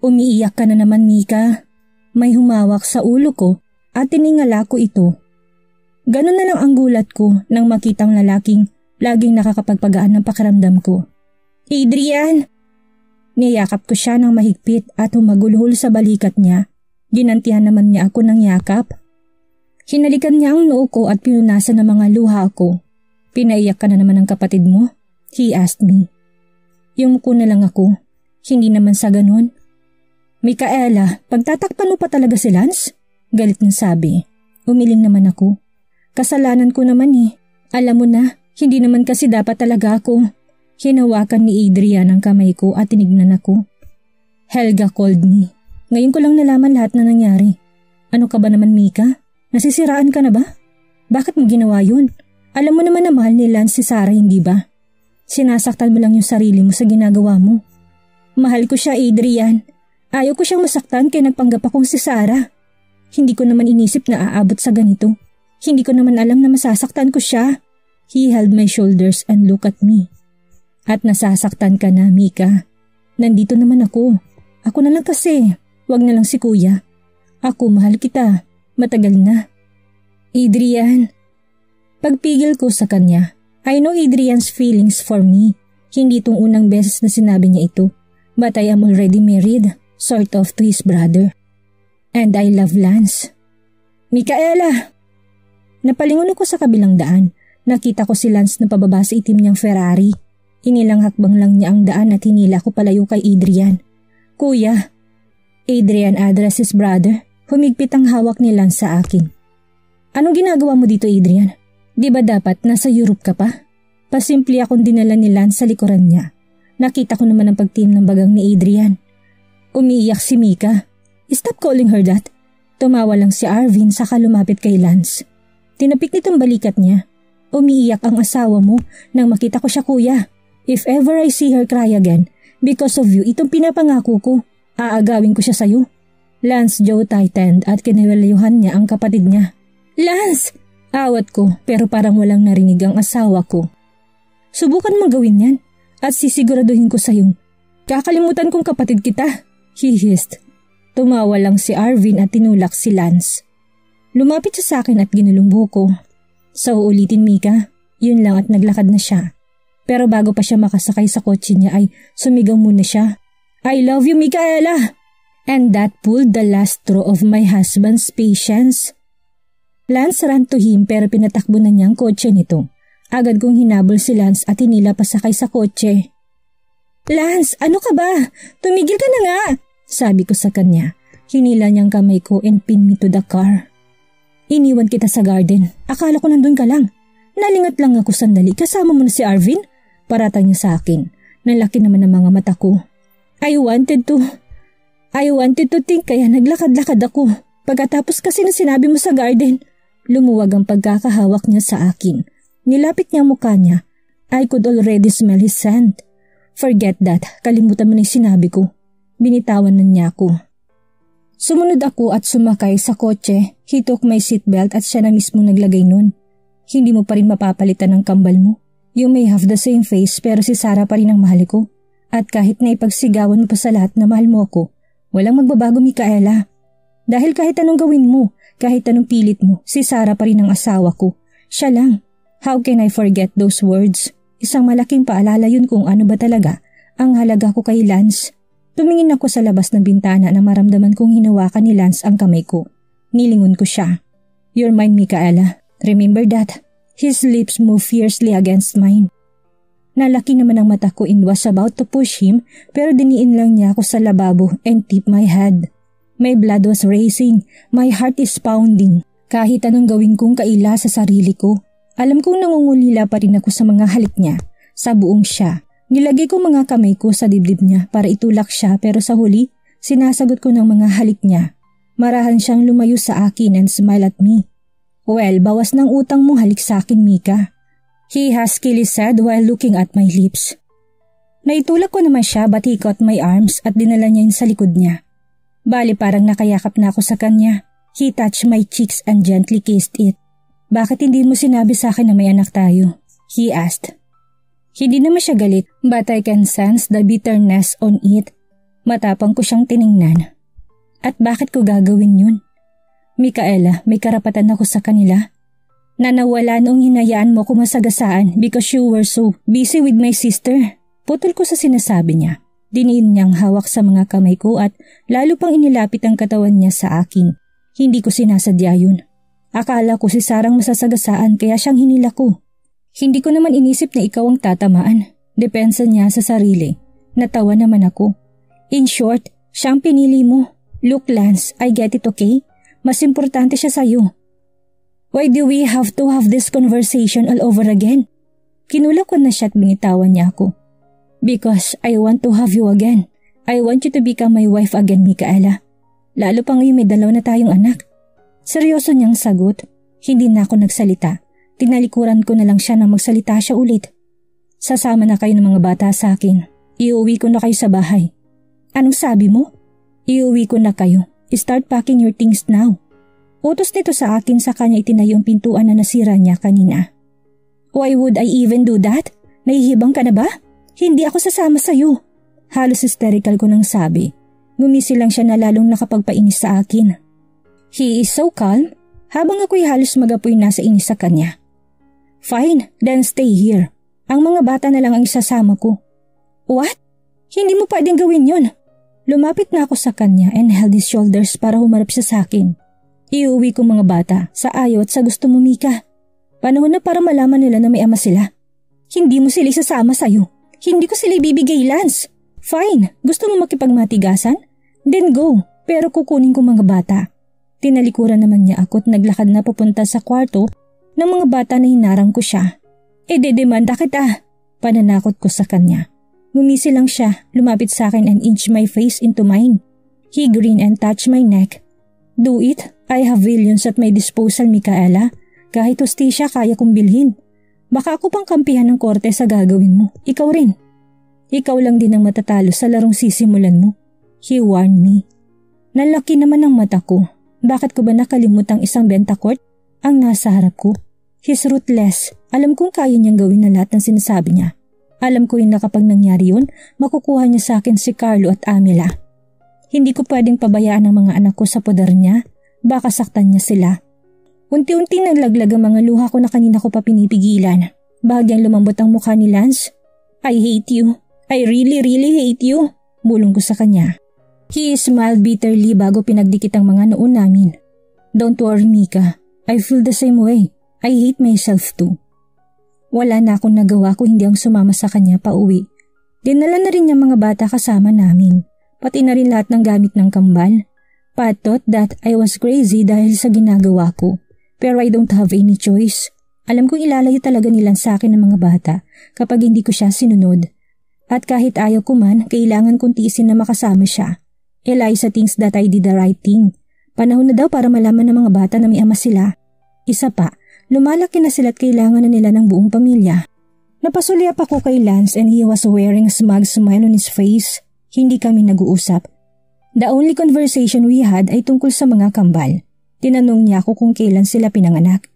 Umiiyak ka na naman, Mika. May humawak sa ulo ko at tiningala ko ito. Ganun na lang ang gulat ko nang makitang lalaking laging nakakapagpagaan ng pakiramdam ko. Adrian! Niyakap ko siya ng mahigpit at humagulhol sa balikat niya. Ginantihan naman niya ako ng yakap. Hinalikan niya ang noo ko at pinunasan ng mga luha ko. Pinaiyak ka na naman ng kapatid mo? He asked me. Yumuko na lang ako. Hindi naman sa ganun. Micaela, pagtatakpan mo pa talaga si Lance? Galit niya sabi. Umiling naman ako. Kasalanan ko naman eh. Alam mo na, hindi naman kasi dapat talaga ako. Hinawakan ni Adrian ang kamay ko at tinignan ako. Helga called me. Ngayon ko lang nalaman lahat na nangyari. Ano ka ba naman, Mika? Nasisiraan ka na ba? Bakit mo ginawa yun? Alam mo naman na mahal ni Lance si Sarah, hindi ba? Sinasaktan mo lang yung sarili mo sa ginagawa mo. Mahal ko siya, Adrian. Ayaw ko siyang masaktan kaya nagpanggap akong si Sarah. Hindi ko naman inisip na aabot sa ganito. Hindi ko naman alam na masasaktan ko siya. He held my shoulders and looked at me. At nasasaktan ka na, Mika. Nandito naman ako. Ako na lang kasi. Wag na lang si kuya. Ako mahal kita. Matagal na. Adrian. Pagpigil ko sa kanya, I know Adrian's feelings for me. Hindi itong unang beses na sinabi niya ito. But I am already married, sort of to his brother. And I love Lance. Micaela! Napalingon ako sa kabilang daan. Nakita ko si Lance na pababa sa itim niyang Ferrari. Inilang hakbang lang niya ang daan at hinila ko palayo kay Adrian. Kuya. Adrian addressed his brother. Humigpit ang hawak ni Lance sa akin. Anong ginagawa mo dito, Adrian? Di ba dapat nasa Europe ka pa? Pasimple akong dinala ni Lance sa likuran niya. Nakita ko naman ang pagtim ng bagang ni Adrian. Umiiyak si Mika. Stop calling her that. Tumawa lang si Arvin saka lumapit kay Lance. Tinapik nitong balikat niya. Umiiyak ang asawa mo nang makita ko siya, kuya. If ever I see her cry again, because of you, itong pinapangako ko, aagawin ko siya sa'yo. Lance jaw tightened at kiniwalayuhan niya ang kapatid niya. Lance! Awat ko pero parang walang narinig ang asawa ko. Subukan mong gawin yan at sisiguraduhin ko sa'yong kakalimutan kong kapatid kita. He hissed. Tumawa lang si Arvin at tinulak si Lance. Lumapit siya sa akin at ginulumbo ko. So ulitin, Mika, yun lang at naglakad na siya. Pero bago pa siya makasakay sa kotse niya ay sumigaw muna siya. I love you, Micaela! And that pulled the last straw of my husband's patience. Lance ran to him pero pinatakbo na niya ang kotse nito. Agad kong hinabol si Lance at hinila pasakay sa kotse. Lance, ano ka ba? Tumigil ka na nga! Sabi ko sa kanya. Hinila niyang kamay ko and pinned me to the car. Iniwan kita sa garden. Akala ko nandun ka lang. Nalingat lang ako sandali. Kasama mo na si Arvin? Paratang niya sa akin. Nalaki naman ang mga mata ko. I wanted to think kaya naglakad-lakad ako. Pagkatapos kasi na sinabi mo sa garden, lumuwag ang pagkakahawak niya sa akin. Nilapit niya ang mukha niya. I could already smell his scent. Forget that. Kalimutan mo na yung sinabi ko. Binitawan na niya ako. Sumunod ako at sumakay sa kotse. He took my seatbelt at siya na mismo naglagay nun. Hindi mo pa rin mapapalitan ng kambal mo. You may have the same face pero si Sarah pa rin ang mahal ko. At kahit na ipagsigawan mo pa sa lahat na mahal mo ako, walang magbabago, Micaela. Dahil kahit anong gawin mo, kahit anong pilit mo, si Sarah pa rin ang asawa ko. Siya lang. How can I forget those words? Isang malaking paalala yun kung ano ba talaga ang halaga ko kay Lance. Tumingin ako sa labas ng bintana na maramdaman kong hinawakan ni Lance ang kamay ko. Nilingon ko siya. You're mine, Micaela. Remember that. His lips moved fiercely against mine. Nalaki naman ang mata ko and was about to push him pero diniin lang niya ako sa lababo and tipped my head. My blood was racing. My heart is pounding. Kahit anong gawin kong kaila sa sarili ko, alam kong nangungulila pa rin ako sa mga halik niya, sa buong siya. Nilagay ko mga kamay ko sa dibdib niya para itulak siya pero sa huli, sinasagot ko ng mga halik niya. Marahan siyang lumayo sa akin and smile at me. Well, bawas ng utang mo halik sa akin, Mika. He huskily said while looking at my lips. Naitulak ko naman siya but he caught my arms at dinala niya yun sa likod niya. Bali parang nakayakap na ako sa kanya. He touched my cheeks and gently kissed it. Bakit hindi mo sinabi sa akin na may anak tayo? He asked. Hindi naman siya galit but I can sense the bitterness on it. Matapang ko siyang tiningnan. At bakit ko gagawin yun? Micaela, may karapatan ako sa kanila. Nanawala noong hinayaan mo ko masagasaan because you were so busy with my sister. Putol ko sa sinasabi niya. Diniin niyang hawak sa mga kamay ko at lalo pang inilapit ang katawan niya sa akin. Hindi ko sinasadya yun. Akala ko si Sarang masasagasaan kaya siyang hinila ko. Hindi ko naman inisip na ikaw ang tatamaan. Depensa niya sa sarili. Natawa naman ako. In short, siyang pinili mo. Look Lance, I get it, okay? Mas importante siya sa'yo. Why do we have to have this conversation all over again? Kinulak ko na siya at binitawan niya ako. Because I want to have you again. I want you to become my wife again, Micaela. Lalo pa ngayon may 2 na tayong anak. Seryoso niyang sagot. Hindi na ako nagsalita. Tinalikuran ko na lang siya nang magsalita siya ulit. Sasama na kayo ng mga bata sa akin. Iuwi ko na kayo sa bahay. Anong sabi mo? Iuwi ko na kayo. Start packing your things now. Utos nito sa akin sa kanya itinayo ang pintuan na nasira niya kanina. Why would I even do that? Nahihibang ka na ba? Hindi ako sasama sa'yo. Halos hysterical ko nang sabi. Ngumisi lang siya na lalong nakapagpainis sa akin. He is so calm, habang ako'y halos magapoy na sa inis sa kanya. Fine, then stay here. Ang mga bata na lang ang isasama ko. What? Hindi mo pwedeng gawin yun. Lumapit na ako sa kanya and held his shoulders para humarap siya sa akin. Iuwi ko mga bata sa ayaw at sa gusto mo, Mika. Panahon na para malaman nila na may ama sila. Hindi mo sila isasama sa'yo. Hindi ko sila ibibigay, Lance. Fine, gusto mo makipagmatigasan? Then go, pero kukunin ko mga bata. Tinalikuran naman niya ako at naglakad na papunta sa kwarto ng mga bata na hinarang ko siya. Dedemanda kita, pananakot ko sa kanya. Ngumisi lang siya, lumapit sa akin and inched my face into mine. He grinned and touched my neck. Do it, I have billions at my disposal, Micaela. Kahit hostisya kaya kong bilhin. Baka ako pang kampihan ng korte sa gagawin mo. Ikaw rin. Ikaw lang din ang matatalo sa larong sisimulan mo. He warned me. Nalaki naman ang mata ko. Bakit ko ba nakalimutang isang bentakort ang nasa harap ko? He's ruthless. Alam kong kaya niyang gawin na lahat ng sinasabi niya. Alam ko rin na kapag nangyari yun, makukuha niya sa akin si Carlo at Amela. Hindi ko pwedeng pabayaan ang mga anak ko sa poder niya. Baka saktan niya sila. Unti-unti naglaglag ang mga luha ko na kanina ko pa pinipigilan. Bahagyang lumambot ang mukha ni Lance. I hate you. I really hate you. Bulong ko sa kanya. He smiled bitterly bago pinagdikit ang mga noo namin. Don't worry, Mika. I feel the same way. I hate myself too. Wala na akong nagawa kung hindi ang sumama sa kanya pa uwi. Dinala na rin niya mga bata kasama namin. Pati na rin lahat ng gamit ng kambal. Pat thought that I was crazy dahil sa ginagawa ko. Pero I don't have any choice. Alam kong ilalayo talaga nilang sa akin ng mga bata kapag hindi ko siya sinunod. At kahit ayaw ko man, kailangan kong tiisin na makasama siya. Eliza thinks that I did the right thing. Panahon na daw para malaman ng mga bata na may ama sila. Isa pa, lumalaki na sila at kailangan na nila ng buong pamilya. Napasulyap ako kay Lance and he was wearing a smug smile on his face. Hindi kami nag-uusap. The only conversation we had ay tungkol sa mga kambal. Tinanong niya ako kung kailan sila pinanganak.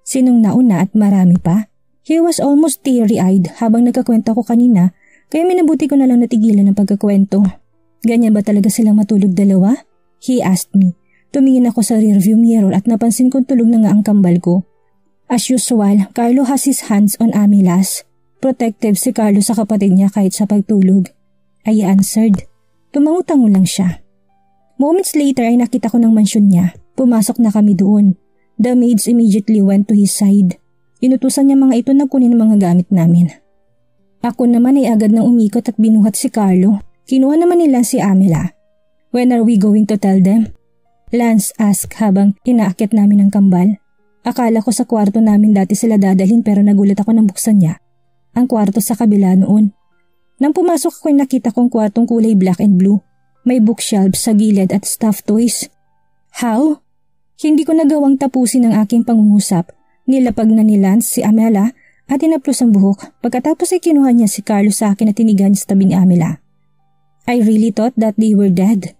Sinong nauna at marami pa. He was almost teary-eyed habang nagkakwento ko kanina, kaya minabuti ko na lang natigilan ng pagkakwento. Ganyan ba talaga silang matulog dalawa? He asked me. Tumingin ako sa rearview mirror at napansin kong tulog na nga ang kambal ko. As usual, Carlo has his hands on Amilas. Protective si Carlo sa kapatid niya kahit sa pagtulog. I answered. Tumangutango lang siya. Moments later ay nakita ko ng mansyon niya. Pumasok na kami doon. The maids immediately went to his side. Inutusan niya mga ito na kunin ang mga gamit namin. Ako naman ay agad nang umikot at binuhat si Carlo. Kinuha naman nila si Amela. When are we going to tell them? Lance asked habang inaakit namin ang kambal. Akala ko sa kwarto namin dati sila dadalhin pero nagulat ako nang buksan niya. Ang kwarto sa kabila noon. Nang pumasok ako ay nakita kong kwartong kulay black and blue. May bookshelves sa gilid at stuffed toys. How? Hindi ko nagawang tapusin ang aking pangungusap. Nilapag na ni Lance si Amela at inaplos ang buhok. Pagkatapos ay kinuha niya si Carlo sa akin at tinigan sa tabi ni Amela. I really thought that they were dead.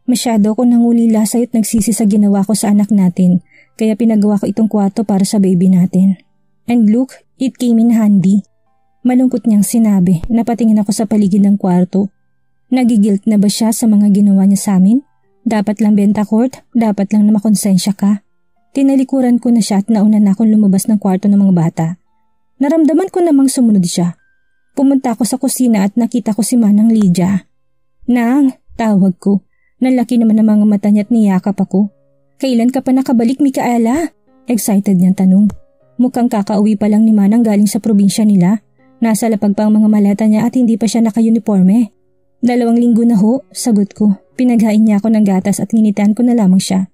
Masyado ako nangulila sa'yo at nagsisi sa ginawa ko sa anak natin, kaya pinagawa ko itong kwarto para sa baby natin. And look, it came in handy. Malungkot niyang sinabi, napatingin ako sa paligid ng kwarto. Nagigilt na ba siya sa mga ginawa niya sa amin? Dapat lang Bentacourt, dapat lang na makonsensya ka. Tinalikuran ko na siya at nauna na akong lumabas ng kwarto ng mga bata. Naramdaman ko namang sumunod siya. Pumunta ako sa kusina at nakita ko si Manang Lydia. Nang, tawag ko. Nalaki naman ang mga mata niya at niyakap ako. Kailan ka pa nakabalik, Micaela? Excited niyang tanong. Mukhang kakauwi pa lang ni Manang galing sa probinsya nila. Nasa lapag pa ang mga maleta niya at hindi pa siya naka-uniforme. 2 linggo na ho, sagot ko. Pinaghain niya ako ng gatas at nginitian ko na lamang siya.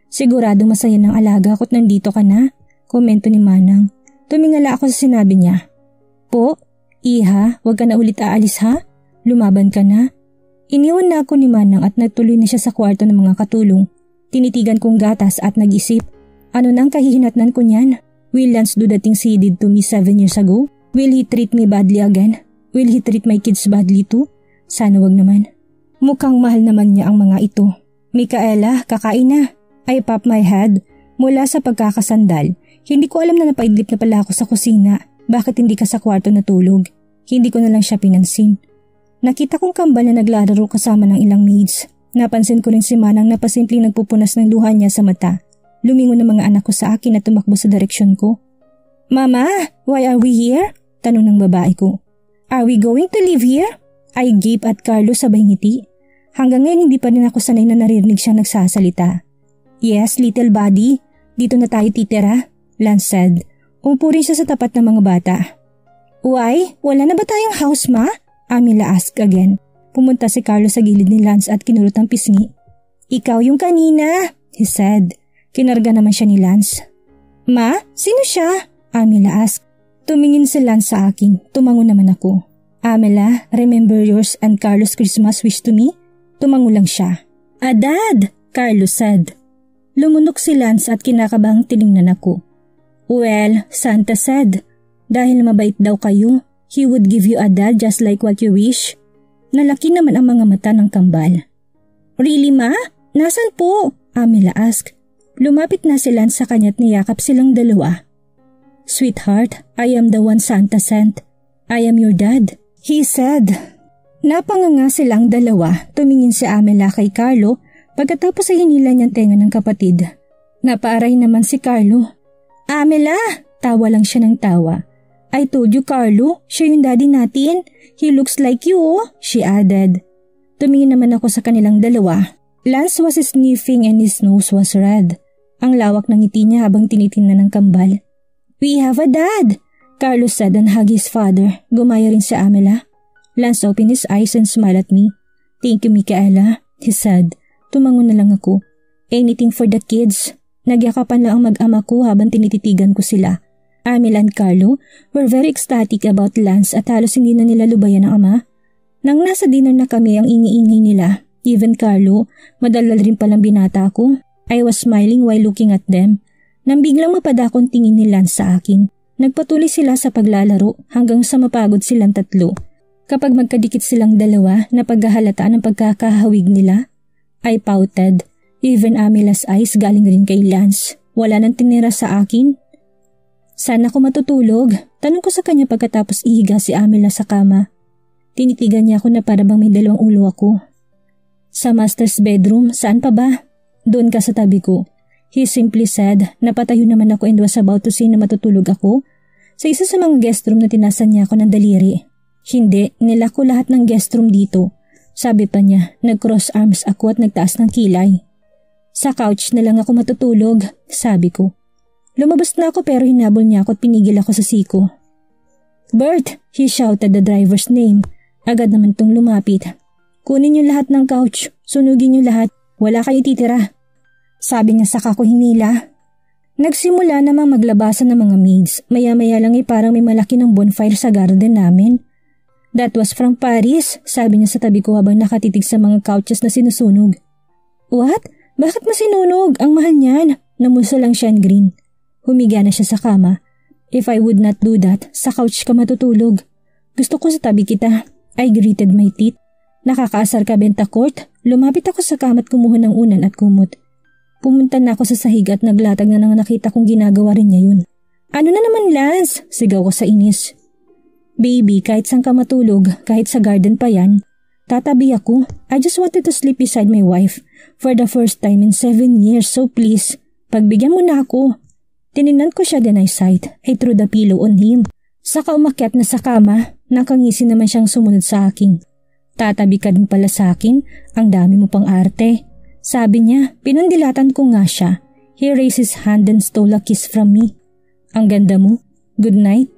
Sigurado masaya ng alaga ko't nandito ka na, komento ni Manang. Tumingala ako sa sinabi niya. Po, iha, wag ka na ulit aalis ha? Lumaban ka na? Iniwan na ako ni Manang at nagtuloy na siya sa kwarto ng mga katulong. Tinitigan kong gatas at nag-isip. Ano nang kahihinatnan ko niyan? Will Lance do the things he did to me 7 years ago? Will he treat me badly again? Will he treat my kids badly too? Sana wag naman. Mukhang mahal naman niya ang mga ito. Micaela, kakain na. I pop my head. Mula sa pagkakasandal, hindi ko alam na napaidlip na pala ako sa kusina. Bakit hindi ka sa kwarto natulog? Hindi ko na lang siya pinansin. Nakita kong kambal na naglalaro kasama ng ilang maids. Napansin ko rin si Manang na pasimpleng nagpupunas ng luha niya sa mata. Lumingon ang mga anak ko sa akin at tumakbo sa direksyon ko. Mama, why are we here? Tanong ng babae ko. Are we going to live here? I gape at Carlo sabay ngiti. Hanggang ngayon hindi pa rin ako sanay na naririnig siyang nagsasalita. Yes, little buddy. Dito na tayo titira, Lance said. Umupo rin siya sa tapat ng mga bata. Why? Wala na ba tayong house, ma? Amila asked again. Pumunta si Carlo sa gilid ni Lance at kinurot ang pisngi. Ikaw yung kanina, he said. Kinarga naman siya ni Lance. Ma, sino siya? Amila asked. Tumingin si Lance sa akin. Tumango naman ako. Amela, remember yours and Carlos' Christmas wish to me? Tumango lang siya. Dad, Carlos said. Lumunok si Lance at kinakabang tiningnan ako. Well, Santa said, dahil mabait daw kayo, he would give you a dad just like what you wish. Nalaki naman ang mga mata ng kambal. Really, ma? Nasaan po? Amela asked. Lumapit na si Lance sa kanya at niyakap silang dalawa. Sweetheart, I am the one Santa sent. I am your dad, he said. Napanganga silang dalawa, tumingin si Amela kay Carlo pagkatapos ay hinila niyang tenga ng kapatid. Napaaray naman si Carlo. Amela! Tawa lang siya ng tawa. I told you Carlo, siya yung daddy natin. He looks like you, she added. Tumingin naman ako sa kanilang dalawa. Lance was sniffing and his nose was red. Ang lawak ng ngiti niya habang tinitingnan ng kambal. We have a dad, Carlos said and hugged his father. Gumaya rin si Amela. Lance opened his eyes and smiled at me. Thank you, Micaela, he said. Tumango na lang ako. Anything for the kids. Nagyakapan lang ang mag-ama ko habang tinititigan ko sila. Amela and Carlo were very ecstatic about Lance at halos hindi na nila lubayan ang ama. Nang nasa dinner na kami ang ingi-ingay nila, even Carlo, madalal rin palang binata ko. I was smiling while looking at them. Nang biglang mapadakong tingin ni Lance sa akin, nagpatuloy sila sa paglalaro hanggang sa mapagod silang tatlo. Kapag magkadikit silang dalawa na paghahalataan ng pagkakahawig nila, I pouted. Even Amela's eyes galing rin kay Lance. Wala nang tinira sa akin. Saan ako matutulog? Tanong ko sa kanya pagkatapos ihiga si Amela sa kama. Tinitigan niya ako na para bang may 2 ulo ako. Sa master's bedroom, saan pa ba? Doon ka sa tabi ko. He simply said, napatayo naman ako and was about to say na matutulog ako sa isa sa mga guest room na tinasan niya ako ng daliri. Hindi, nila ko lahat ng guest room dito. Sabi pa niya, nag-cross arms ako at nagtaas ng kilay. Sa couch na lang ako matutulog, sabi ko. Lumabas na ako pero hinabol niya ako at pinigil ako sa siko. Bert, he shouted the driver's name. Agad naman tong lumapit. Kunin niyo lahat ng couch, sunugin niyo lahat, wala kayo titira. Sabi niya saka ko hinila. Nagsimula namang maglabasan ng mga maids. Maya-maya lang parang may malaki ng bonfire sa garden namin. That was from Paris, sabi niya sa tabi ko habang nakatitig sa mga couches na sinusunog. What? Bakit masinunog? Ang mahal niyan. Namusa lang siya green. Humiga na siya sa kama. If I would not do that, sa couch ka matutulog. Gusto ko sa tabi kita. I gritted my teeth. Nakakaasar ka, Bentacourt? Lumapit ako sa kama at kumuha ng unan at kumot. Pumunta na ako sa sahig at naglatag na nang nakita kong ginagawa rin niya yun. Ano na naman, Lance? Sigaw ko sa inis. Baby, kahit saan ka matulog, kahit sa garden pa yan. Tatabi ako. I just wanted to sleep beside my wife for the first time in 7 years, so please, pagbigyan mo na ako. Tininan ko siya then I sighed. I threw the pillow on him. Saka umakyat na sa kama, nakangisi naman siyang sumunod sa akin. Tatabi ka din pala sa akin, ang dami mo pang arte. Sabi niya, pinandilatan ko nga siya. He raised his hand and stole a kiss from me. Ang ganda mo. Good night.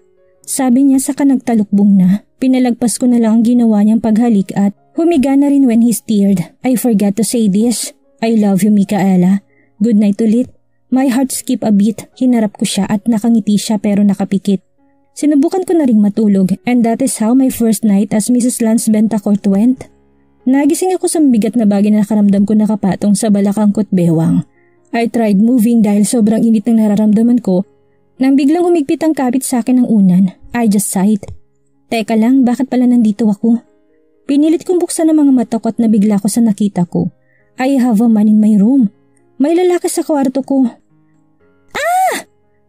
Sabi niya saka nagtalukbong na. Pinalagpas ko na lang ang ginawa niyang paghalik at humiga na rin when he steered. I forgot to say this. I love you, Micaela. Good night ulit. My heart skipped a beat. Hinarap ko siya at nakangiti siya pero nakapikit. Sinubukan ko na ring matulog and that is how my first night as Mrs. Lance Bentacourt went. Nagising ako sa mabigat na bagay na nakaramdam ko nakapatong sa balakang ko't bewang. I tried moving dahil sobrang init ng nararamdaman ko. Nang biglang humigpit ang kapit sa akin ng unan, I just sighed. Teka lang, bakit pala nandito ako? Pinilit kong buksan ang mga mata ko at nabigla ko sa nakita ko. I have a man in my room. May lalaki sa kwarto ko. Ah!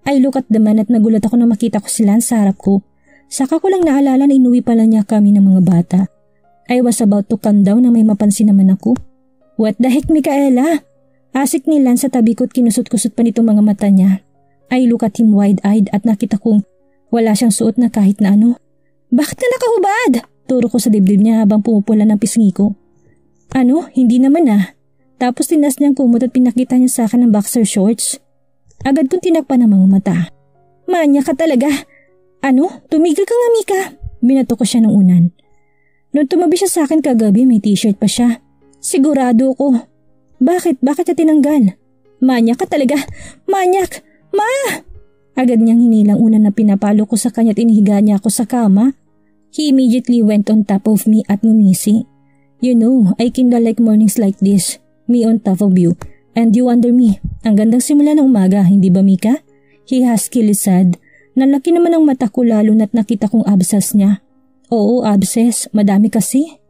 I look at the man at nagulat ako na makita ko si Lance sa harap ko. Saka ko lang naalala na inuwi pala niya kami ng mga bata. I was about to calm down na may mapansin naman ako. What the heck, Micaela? Asik ni Lance sa tabi ko at kinusot-kusot pa nitong mga mata niya. I look at him wide-eyed at nakita kong wala siyang suot na kahit na ano. Bakit ka nakahubad? Turo ko sa dibdib niya habang pumupula ng pisngi ko. Ano? Hindi naman ah. Tapos tinas niyang kumot at pinakita niya sa akin ng boxer shorts. Agad kong tinakpan ang mga mata. Manya ka talaga. Ano? Tumigil ka nga, Mika. Binato ko siya ng unan. Noong tumabi siya sa akin kagabi, may t-shirt pa siya. Sigurado ko. Bakit? Bakit niya tinanggal? Manya ka talaga. Manyak! Ma! Agad niyang hinilang unan na pinapalo ko sa kanya at inihiga niya ako sa kama. He immediately went on top of me at ngumisi. You know, I kinda like mornings like this. Me on top of you, and you under me. Ang gandang simula ng umaga, hindi ba, Mika? He huskily said. Nalaki naman ang mata ko lalo na't nakita kong abscess niya. Oo, abscess. Madami kasi.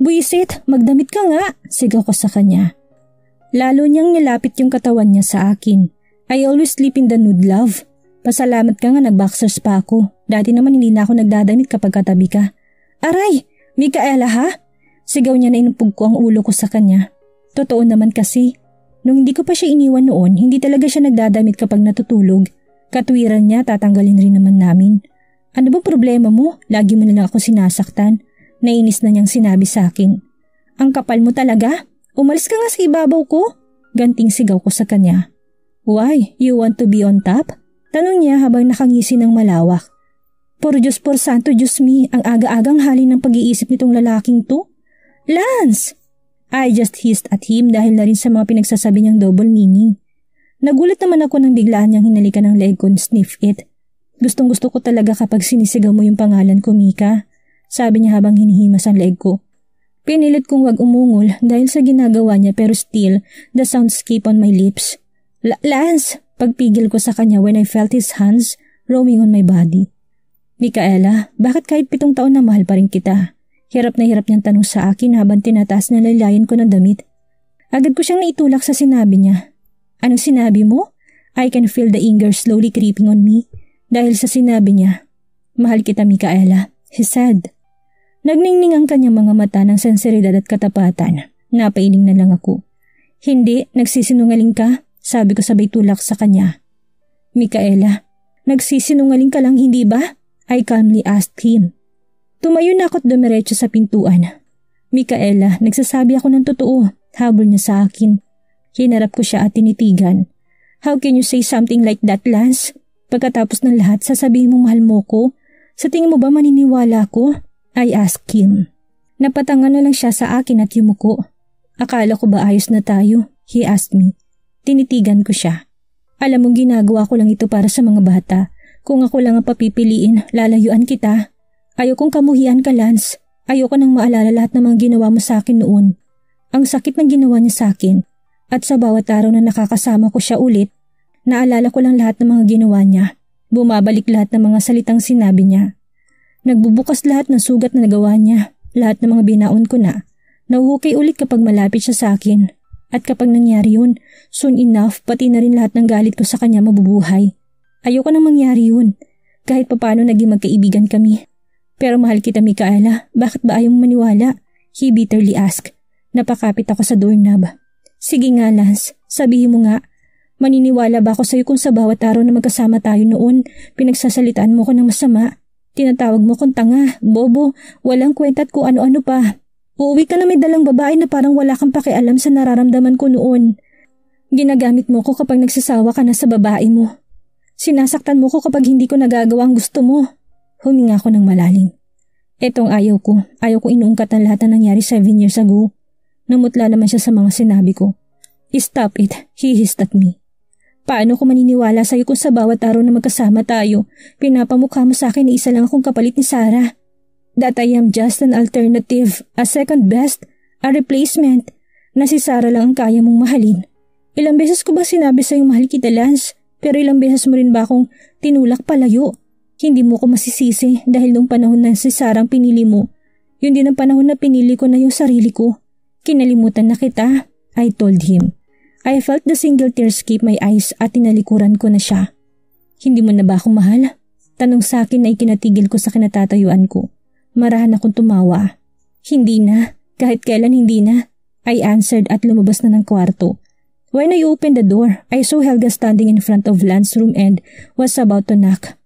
Buisit, magdamit ka nga, sigaw ko sa kanya. Lalo niyang nilapit yung katawan niya sa akin. I always sleep in the nude, love. Pasalamat ka nga nag-boxers pa ako. Dati naman hindi na ako nagdadamit kapag katabi ka. Aray! Micaela ha? Sigaw niya na inupog ko ang ulo ko sa kanya. Totoo naman kasi. Nung hindi ko pa siya iniwan noon, hindi talaga siya nagdadamit kapag natutulog. Katwiran niya, tatanggalin rin naman namin. Ano ba problema mo? Lagi mo na lang ako sinasaktan. Nainis na niyang sinabi sa akin. Ang kapal mo talaga? Umalis ka nga sa ibabaw ko? Ganting sigaw ko sa kanya. Why? You want to be on top? Tanong niya habang nakangisi ng malawak. Por Diyos por santo, Diyos me, ang aga-agang hali ng pag-iisip nitong lalaking to. Lance! I just hissed at him dahil na rin sa mga pinagsasabi niyang double meaning. Nagulat naman ako nang biglaan niyang hinalikan ng leg ko and sniff it. Gustong gusto ko talaga kapag sinisigaw mo yung pangalan ko, Mika. Sabi niya habang hinihimas ang leg ko. Pinilit kong wag umungol dahil sa ginagawa niya pero still, the sound escaped on my lips. Lance! Pagpigil ko sa kanya when I felt his hands roaming on my body. Micaela, bakit kahit 7 taon na mahal pa rin kita? Hirap na hirap niyang tanong sa akin habang tinataas na laylayan ko ng damit. Agad ko siyang naitulak sa sinabi niya. Anong sinabi mo? I can feel the anger slowly creeping on me. Dahil sa sinabi niya, mahal kita, Micaela, he said. Nagningning ang kanyang mga mata ng senseridad at katapatan. Napailing na lang ako. Hindi, nagsisinungaling ka. Sabi ko sabay tulak sa kanya. Micaela, nagsisinungaling ka lang hindi ba? I calmly asked him. Tumayo na ako at dumiretso sa pintuan. Micaela, nagsasabi ako ng totoo. Habol niya sa akin. Hinarap ko siya at tinitigan. How can you say something like that, Lance? Pagkatapos ng lahat, sasabihin mong mahal mo ko? Sa tingin mo ba maniniwala ko? I asked him. Napatangan na lang siya sa akin at yumuko. Akala ko ba ayos na tayo? He asked me. Tinitigan ko siya. Alam mong ginagawa ko lang ito para sa mga bata. Kung ako lang ang papipiliin, lalayuan kita. Ayokong kamuhian ka, Lance. Ayoko nang maalala lahat ng mga ginawa mo sa akin noon. Ang sakit ng ginawa niya sa akin. At sa bawat araw na nakakasama ko siya ulit, naalala ko lang lahat ng mga ginawa niya. Bumabalik lahat ng mga salitang sinabi niya. Nagbubukas lahat ng sugat na nagawa niya. Lahat ng mga binaon ko na. Nahuhukay ulit kapag malapit siya sa akin. At kapag nangyari yun, soon enough, pati na rin lahat ng galit ko sa kanya mabubuhay. Ayoko nang mangyari yun. Kahit papano naging magkaibigan kami. Pero mahal kita, Micaela. Bakit ba ayaw mo maniwala? He bitterly asked. Napakapit ako sa doorknob. Sige nga, Lance, sabihin mo nga. Maniniwala ba ako sa'yo kung sa bawat araw na magkasama tayo noon, pinagsasalitaan mo ko ng masama? Tinatawag mo kong tanga, bobo, walang kwenta at kung ano-ano pa. Uuwi ka na may dalang babae na parang wala kang pakialam sa nararamdaman ko noon. Ginagamit mo ko kapag nagsasawa ka na sa babae mo. Sinasaktan mo ko kapag hindi ko nagagawa ang gusto mo. Huminga ko ng malalim. Etong ayaw ko inuungkat ang lahat na nangyari 7 years ago. Namutla naman siya sa mga sinabi ko. Stop it, he hissed at me. Paano ko maniniwala sa'yo kung sa bawat araw na magkasama tayo, pinapamukha mo sa akin na isa lang akong kapalit ni Sarah? That I am just an alternative, a second best, a replacement, na si Sarah lang ang kaya mong mahalin. Ilang beses ko ba sinabi sa'yo mahal kita, Lance? Pero ilang beses mo rin ba akong tinulak palayo? Hindi mo ko masisisi dahil nung panahon na si Sarah ang pinili mo. Yun din ang panahon na pinili ko na yung sarili ko. Kinalimutan na kita, I told him. I felt the single tear escape my eyes at tinalikuran ko na siya. Hindi mo na ba ako mahal? Tanong sa akin na ikinatigil ko sa kinatatayuan ko. Marahan akong tumawa. Hindi na, kahit kailan hindi na. I answered at lumabas na ng kwarto. When I opened the door, I saw Helga standing in front of Lance's room and was about to knock.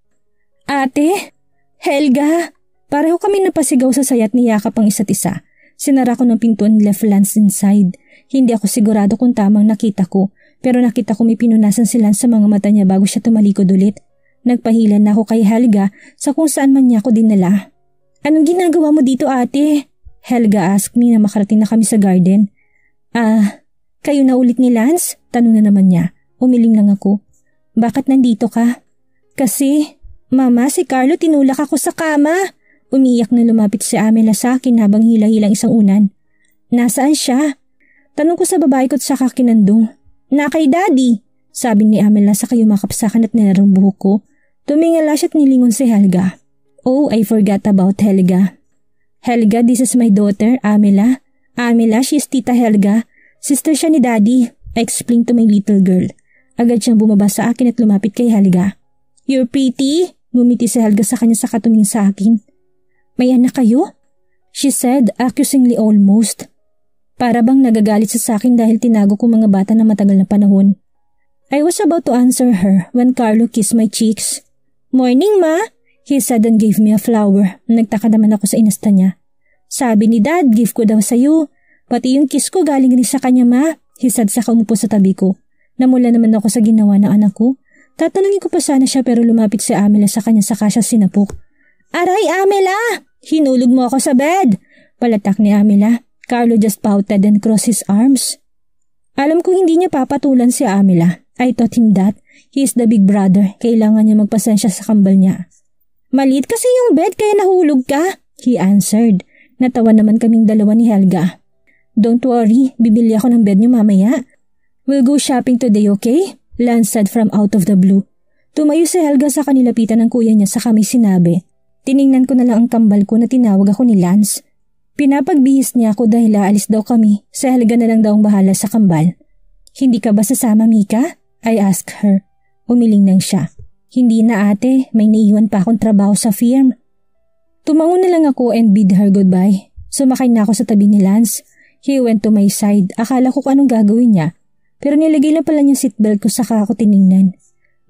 Ate? Helga? Pareho kami napasigaw sa sayat ni yakap ang isa't isa. Sinara ko ng pintuan, left Lance inside. Hindi ako sigurado kung tamang nakita ko, pero nakita ko may pinunasan si Lance sa mga mata niya bago siya tumalikod ulit. Nagpahilan na ako kay Helga sa kung saan man niya ako dinala. Anong ginagawa mo dito, ate? Helga asked me na makarating na kami sa garden. Kayo na ulit ni Lance? Tanong na naman niya. Umiling lang ako. Bakit nandito ka? Kasi, Mama, si Carlo tinulak ako sa kama. Umiyak na lumapit si Amela sa akin habang hila-hilang isang unan. Nasaan siya? Tanong ko sa babae ko at saka kinandong. Na kay Daddy, sabi ni Amela sa yumakap sa akin at nilarong buhok ko. Tumingala siya at nilingon si Helga. Oh, I forgot about Helga. Helga, this is my daughter, Amela. Amela, she is Tita Helga. Sister siya ni Daddy, I explained to my little girl. Agad siyang bumaba sa akin at lumapit kay Helga. You're pretty? Ngumiti si Helga sa kanya sa katumingin sa akin. May anak kayo? She said, accusingly almost. Para bang nagagalit sa akin dahil tinago ko mga bata na matagal na panahon. I was about to answer her when Carlo kissed my cheeks. Morning, Ma, he said and gave me a flower. Nagtaka naman ako sa inasta niya. Sabi ni Dad, gift ko daw sa'yo. Pati yung kiss ko galing rin sa kanya, Ma, he said sa umupo sa tabi ko. Namula naman ako sa ginawa ng anak ko. Tatanungin ko pa sana siya pero lumapit si Amela sa kanya saka siya sinapok. Aray, Amela! Hinulog mo ako sa bed! Palatak ni Amela. Carlo just pouted and crossed his arms. Alam ko hindi niya papatulan si Amela. I taught him that. He is the big brother. Kailangan niya magpasensya sa kambal niya. Maliit kasi yung bed kaya nahulog ka, he answered. Natawa naman kaming dalawa ni Helga. Don't worry, bibili ako ng bed niyo mamaya. We'll go shopping today, okay? Lance said from out of the blue. Tumayo si Helga sa kanilapitan ng kuya niya sa kami sinabi. Tiningnan ko na lang ang kambal ko na tinawag ako ni Lance. Pinapagbihis niya ako dahil aalis daw kami. Si Helga na lang daw ang bahala sa kambal. Hindi ka ba sasama, Mika? I asked her. Umiling nang siya. Hindi na ate, may naiwan pa akong trabaho sa firm. Tumango na lang ako and bid her goodbye. Sumakay na ako sa tabi ni Lance. He went to my side. Akala ko kung anong gagawin niya. Pero nilagay lang pala niyang seatbelt ko saka ako tiningnan.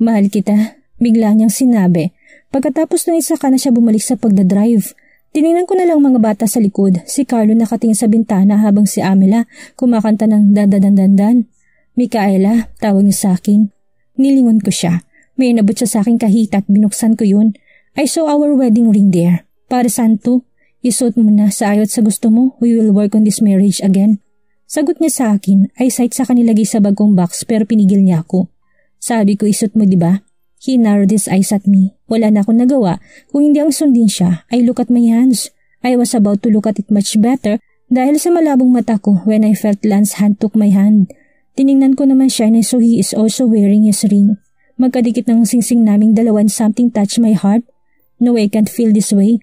Mahal kita, bigla niyang sinabi. Pagkatapos ng isa ka na siya bumalik sa pagdadrive. Tiningnan ko na lang mga bata sa likod. Si Carlo nakatingin sa bintana habang si Amela kumakanta ng dandan-dandan. Micaela, tawag niya sa akin. Nilingon ko siya. May inabot siya sa akin kahit at binuksan ko yun. I saw our wedding ring there. Para saan to? Isuot mo na sa ayot sa gusto mo. We will work on this marriage again. Sagot niya sa akin. I sight sa kanilagay sa bagong box pero pinigil niya ako. Sabi ko isuot mo diba? He narrowed his eyes at me. Wala na akong nagawa. Kung hindi ang sundin siya, I look at my hands. I was about to look at it much better dahil sa malabong mata ko when I felt Lance's hand took my hand. Tiningnan ko naman siya and I saw he is also wearing his ring. Magkadikit ng singsing naming dalawa and something touched my heart. No, I can't feel this way.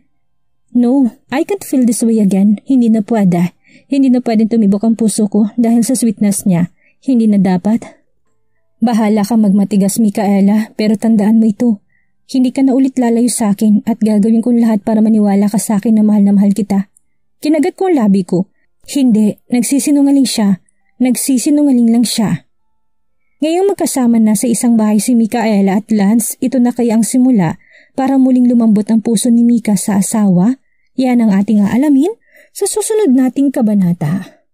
No, I can't feel this way again. Hindi na pwede. Hindi na pwedeng tumibok ang puso ko dahil sa sweetness niya. Hindi na dapat. Bahala ka magmatigas, Micaela, pero tandaan mo ito. Hindi ka na ulit lalayo sa akin at gagawin kong lahat para maniwala ka sa akin na mahal kita. Kinagat ko ang labi ko. Hindi, nagsisinungaling siya. Nagsisinungaling lang siya. Ngayong magkasama na sa isang bahay si Micaela at Lance, ito na kaya ang simula para muling lumambot ang puso ni Mika sa asawa? Yan ang ating aalamin sa susunod nating kabanata.